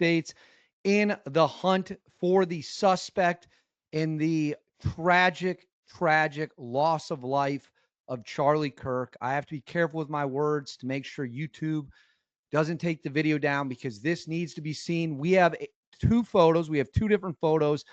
updates in the hunt for the suspect in the tragic, tragic loss of life of Charlie Kirk. I have to be careful with my words to make sure YouTube doesn't take the video down because this needs to be seen. We have two photos. We have two different photos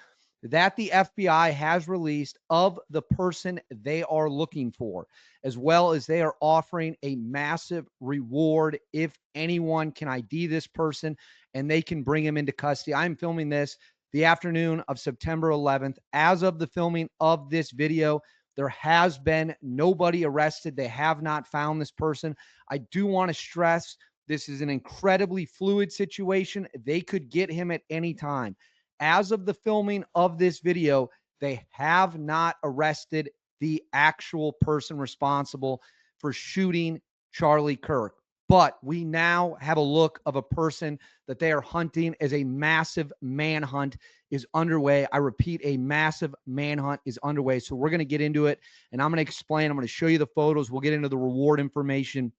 that the FBI has released of the person they are looking for, as well as they are offering a massive reward if anyone can ID this person and they can bring him into custody. I'm filming this the afternoon of September 11th. As of the filming of this video, there has been nobody arrested. They have not found this person. I do want to stress this is an incredibly fluid situation. They could get him at any time. As of the filming of this video, they have not arrested the actual person responsible for shooting Charlie Kirk. But we now have a look of a person that they are hunting as a massive manhunt is underway. I repeat, a massive manhunt is underway. So we're going to get into it, and I'm going to explain. I'm going to show you the photos. We'll get into the reward information,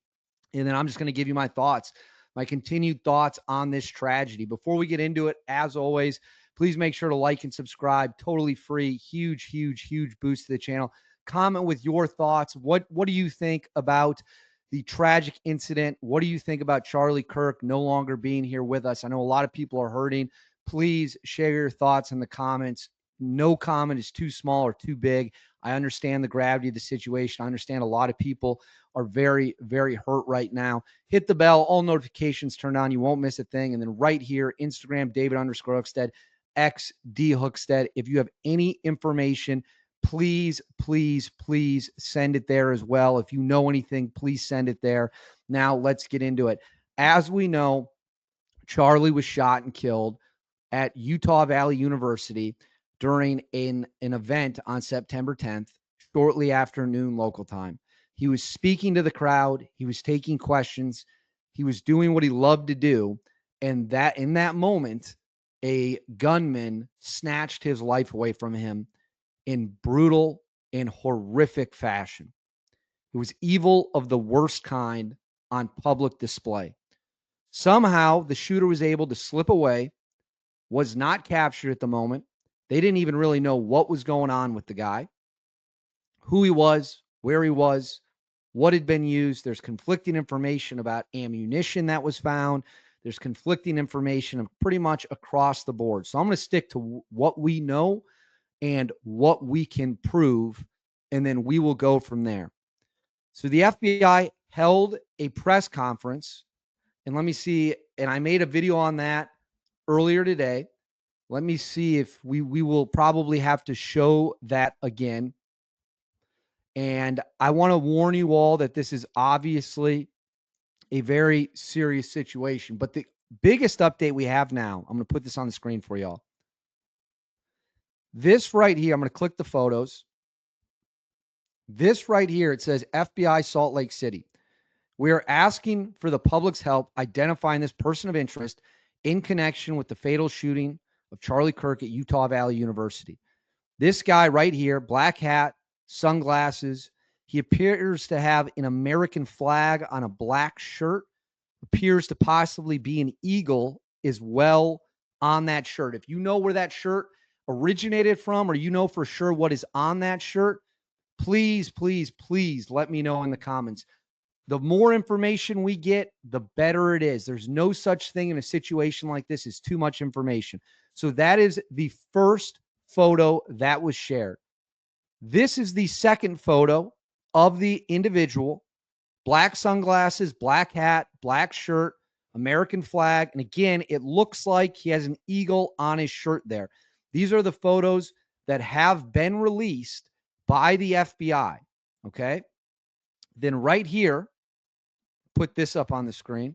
and then I'm just going to give you my thoughts, my continued thoughts on this tragedy. Before we get into it, as always, please make sure to like and subscribe. Totally free. Huge, huge, huge boost to the channel. Comment with your thoughts. What do you think about the tragic incident? What do you think about Charlie Kirk no longer being here with us? I know a lot of people are hurting. Please share your thoughts in the comments. No comment is too small or too big. I understand the gravity of the situation. I understand a lot of people are very, very hurt right now. Hit the bell, all notifications turned on. You won't miss a thing. And then right here, Instagram, David_Hookstead, XD Hookstead. If you have any information, please, please, please send it there as well. If you know anything, please send it there. Now let's get into it. As we know, Charlie was shot and killed at Utah Valley University during an event on September 10th, shortly after noon local time. He was speaking to the crowd. He was taking questions. He was doing what he loved to do. And that in that moment, a gunman snatched his life away from him in brutal and horrific fashion. It was evil of the worst kind on public display. Somehow the shooter was able to slip away, was not captured at the moment. They didn't even really know what was going on with the guy, who he was, where he was, what had been used. There's conflicting information about ammunition that was found. There's conflicting information pretty much across the board. So I'm going to stick to what we know and what we can prove, and then we will go from there. So the FBI held a press conference, and let me see, and I made a video on that earlier today. Let me see if we will probably have to show that again. And I want to warn you all that this is obviously a very serious situation. But the biggest update we have now, I'm going to put this on the screen for y'all. This right here, I'm going to click the photos. This right here, it says FBI Salt Lake City. We are asking for the public's help identifying this person of interest in connection with the fatal shooting of Charlie Kirk at Utah Valley University. This guy right here, black hat, sunglasses. He appears to have an American flag on a black shirt, appears to possibly be an eagle as well on that shirt. If you know where that shirt originated from, or you know for sure what is on that shirt, please, please, please let me know in the comments. The more information we get, the better it is. There's no such thing in a situation like this as too much information. So that is the first photo that was shared. This is the second photo of the individual. Black sunglasses, black hat, black shirt, American flag. And again, it looks like he has an eagle on his shirt there. These are the photos that have been released by the FBI. Okay. Then right here, put this up on the screen.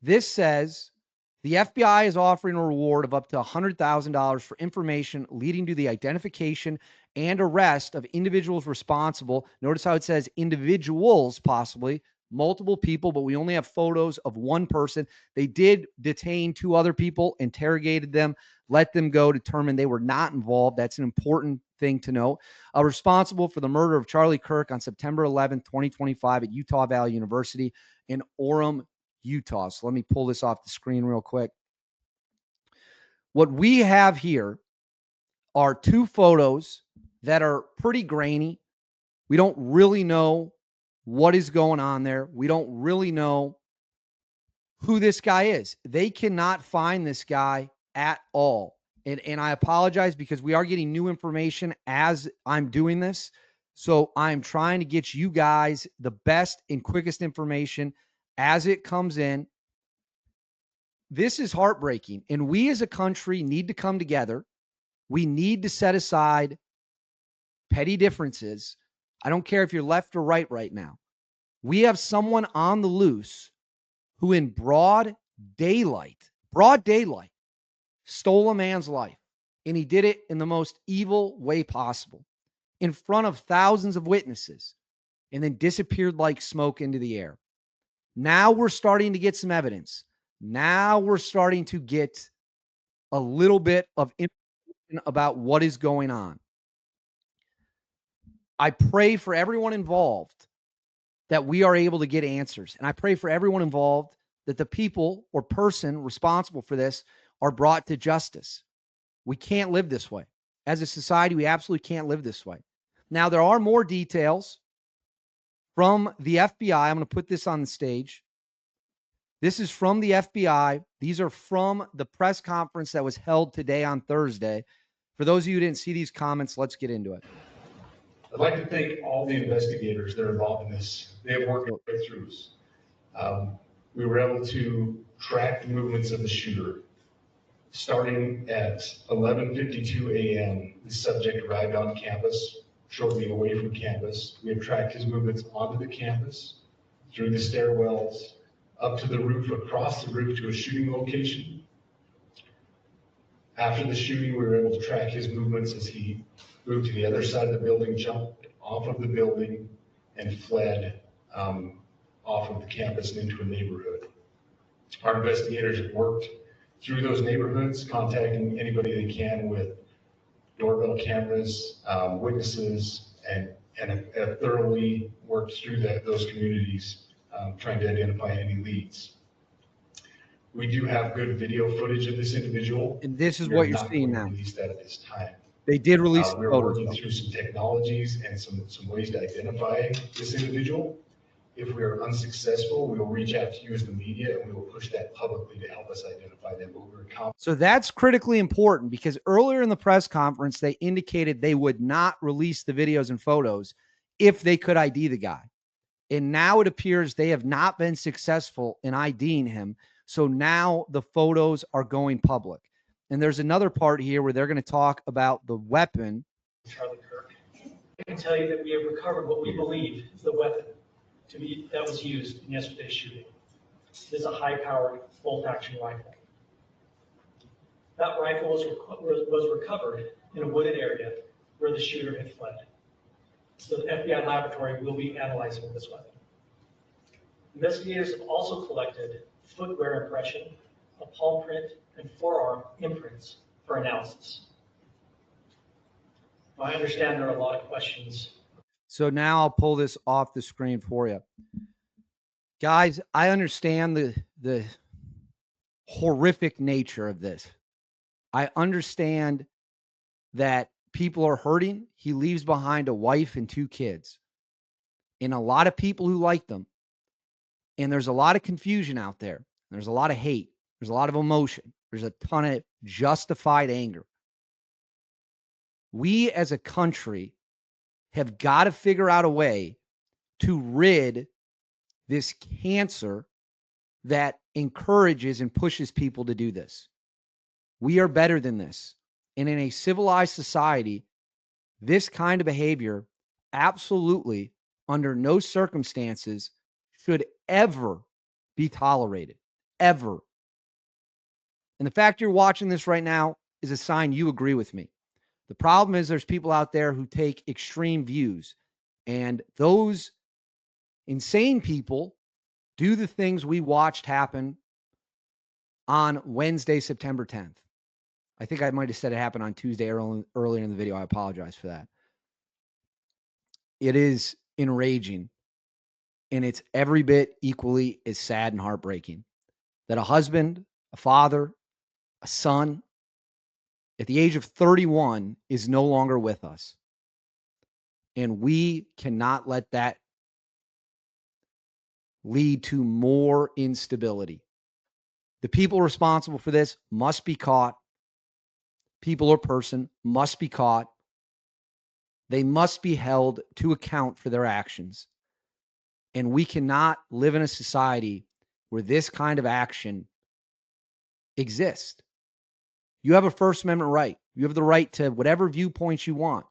This says the FBI is offering a reward of up to $100,000 for information leading to the identification and arrest of individuals responsible. Notice how it says individuals, possibly multiple people, but we only have photos of one person. They did detain two other people, interrogated them, let them go, determined they were not involved. That's an important thing to note. Responsible for the murder of Charlie Kirk on September 11th, 2025 at Utah Valley University in Orem, Utah. So let me pull this off the screen real quick. What we have here are two photos that are pretty grainy. We don't really know what is going on there. We don't really know who this guy is. They cannot find this guy at all. And I apologize because we are getting new information as I'm doing this. So I'm trying to get you guys the best and quickest information as it comes in. This is heartbreaking. And we as a country need to come together. We need to set aside petty differences. I don't care if you're left or right now. We have someone on the loose who in broad daylight, stole a man's life. And he did it in the most evil way possible in front of thousands of witnesses and then disappeared like smoke into the air. Now we're starting to get some evidence. Now we're starting to get a little bit of information about what is going on. I pray for everyone involved that we are able to get answers. And I pray for everyone involved that the people or person responsible for this are brought to justice. We can't live this way. As a society, we absolutely can't live this way. Now, there are more details from the FBI. I'm going to put this on the stage. This is from the FBI. These are from the press conference that was held today on Thursday. For those of you who didn't see these comments, let's get into it. I'd like to thank all the investigators that are involved in this. They have worked breakthroughs. We were able to track the movements of the shooter. Starting at 11:52 a.m., the subject arrived on campus, shortly away from campus. We have tracked his movements onto the campus, through the stairwells, up to the roof, across the roof to a shooting location. After the shooting, we were able to track his movements as he moved to the other side of the building, jumped off of the building, and fled off of the campus and into a neighborhood. Our investigators have worked through those neighborhoods, contacting anybody they can with doorbell cameras, witnesses, and have thoroughly worked through those communities, trying to identify any leads. We do have good video footage of this individual. And this is what you're seeing now. Release that at this time. They did release We're photos, working through some technologies and some ways to identify this individual. If we are unsuccessful, we will reach out to you as the media and we will push that publicly to help us identify them. So that's critically important because earlier in the press conference, they indicated they would not release the videos and photos if they could ID the guy. And now it appears they have not been successful in IDing him. So now the photos are going public. And there's another part here where they're going to talk about the weapon. Charlie Kirk. I can tell you that we have recovered what we believe is the weapon that was used in yesterday's shooting. It is a high-powered bolt-action rifle. That rifle was recovered in a wooded area where the shooter had fled. So the FBI laboratory will be analyzing this weapon. Investigators have also collected footwear impression, a palm print, and forearm imprints for analysis. Now, I understand there are a lot of questions. So now I'll pull this off the screen for you. Guys, I understand the horrific nature of this. I understand that people are hurting. He leaves behind a wife and 2 kids and a lot of people who like them. And there's a lot of confusion out there. There's a lot of hate. There's a lot of emotion. There's a ton of justified anger. We as a country have got to figure out a way to rid this cancer that encourages and pushes people to do this. We are better than this. And in a civilized society, this kind of behavior absolutely, under no circumstances, should ever be tolerated. Ever. And the fact you're watching this right now is a sign you agree with me. The problem is there's people out there who take extreme views, and those insane people do the things we watched happen on Wednesday, September 10th. I think I might have said it happened on Tuesday earlier in the video. I apologize for that. It is enraging. And it's every bit equally as sad and heartbreaking that a husband, a father, a son, at the age of 31 is no longer with us. And we cannot let that lead to more instability. The people responsible for this must be caught. People or person must be caught. They must be held to account for their actions. And we cannot live in a society where this kind of action exists. You have a First Amendment right. You have the right to whatever viewpoints you want.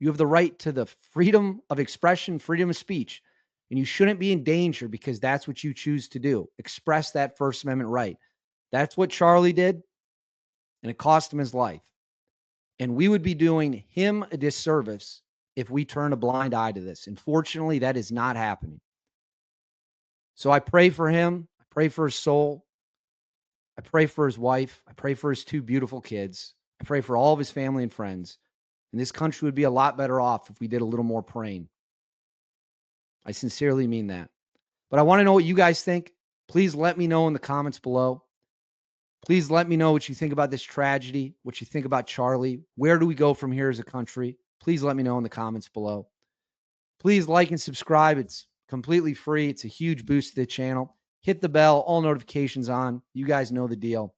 You have the right to the freedom of expression, freedom of speech. And you shouldn't be in danger because that's what you choose to do. Express that First Amendment right. That's what Charlie did, and it cost him his life. And we would be doing him a disservice if we turn a blind eye to this. Unfortunately, that is not happening. So I pray for him. I pray for his soul. I pray for his wife. I pray for his two beautiful kids. I pray for all of his family and friends. And this country would be a lot better off if we did a little more praying. I sincerely mean that. But I want to know what you guys think. Please let me know in the comments below. Please let me know what you think about this tragedy, what you think about Charlie. Where do we go from here as a country? Please let me know in the comments below. Please like and subscribe. It's completely free. It's a huge boost to the channel. Hit the bell, all notifications on. You guys know the deal.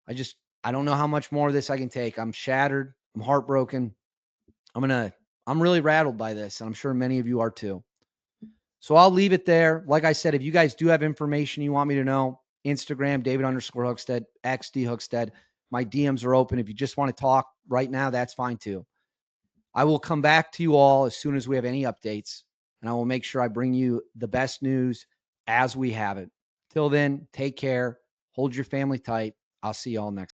I don't know how much more of this I can take. I'm shattered. I'm heartbroken. I'm really rattled by this, and I'm sure many of you are too. So I'll leave it there. Like I said, if you guys do have information you want me to know, Instagram, David_Hookstead, XD Hookstead. My DMs are open. If you just want to talk right now, that's fine too. I will come back to you all as soon as we have any updates, and I will make sure I bring you the best news as we have it. Till then, take care. Hold your family tight. I'll see you all next.